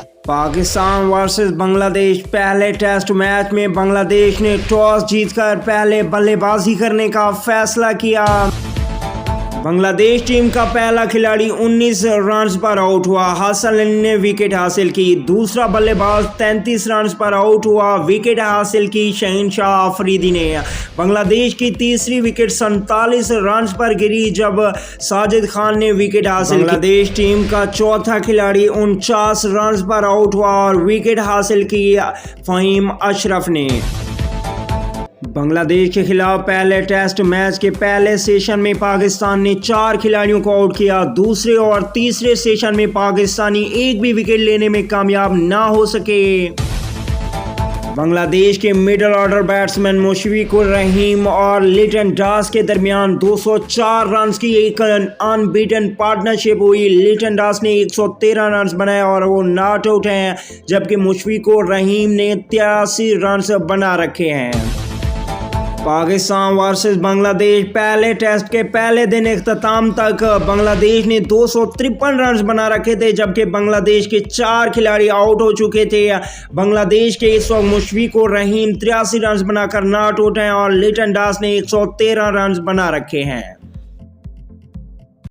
Pakistan versus Bangladesh. पहले test match में बांग्लादेश ने टॉस जीतकर पहले बल्लेबाजी करने का फैसला किया। बांग्लादेश टीम का पहला खिलाड़ी 19 रन पर आउट हुआ, हसन अली ने विकेट हासिल की। दूसरा बल्लेबाज 33 रन पर आउट हुआ, विकेट हासिल की शहनशाह आफरीदी ने। बांग्लादेश की तीसरी विकेट 47 रन पर गिरी जब साजिद खान ने विकेट हासिल की। बांग्लादेश टीम का चौथा खिलाड़ी 49 रन पर आउट हुआ और विकेट हासिल की फहीम अशरफ ने। बांग्लादेश के खिलाफ पहले टेस्ट मैच के पहले सेशन में पाकिस्तान ने 4 खिलाड़ियों को आउट किया। दूसरे और तीसरे सेशन में पाकिस्तानी एक भी विकेट लेने में कामयाब ना हो सके। बांग्लादेश के middle order batsman Mushfiqur Rahim और लिटन दास के दरमियान 204 रन की एक अनबीटन पार्टनरशिप हुई। लिटन दास ने 113 रन बनाए और वो नॉट आउट हैं, जबकि मुशफिकुर रहीम ने 83 रन बना रखे हैं। पाकिस्तान वर्सेस बांग्लादेश। पहले टेस्ट के पहले दिन इख्तिताम तक बांग्लादेश ने 253 रन बना रखे थे, जबकि बांग्लादेश के 4 खिलाड़ी आउट हो चुके थे। बांग्लादेश के इस वक्त मुशफिकुर रहीम 83 रन बनाकर नॉट आउट हैं और लिटन दास ने 113 रन बना रखे हैं।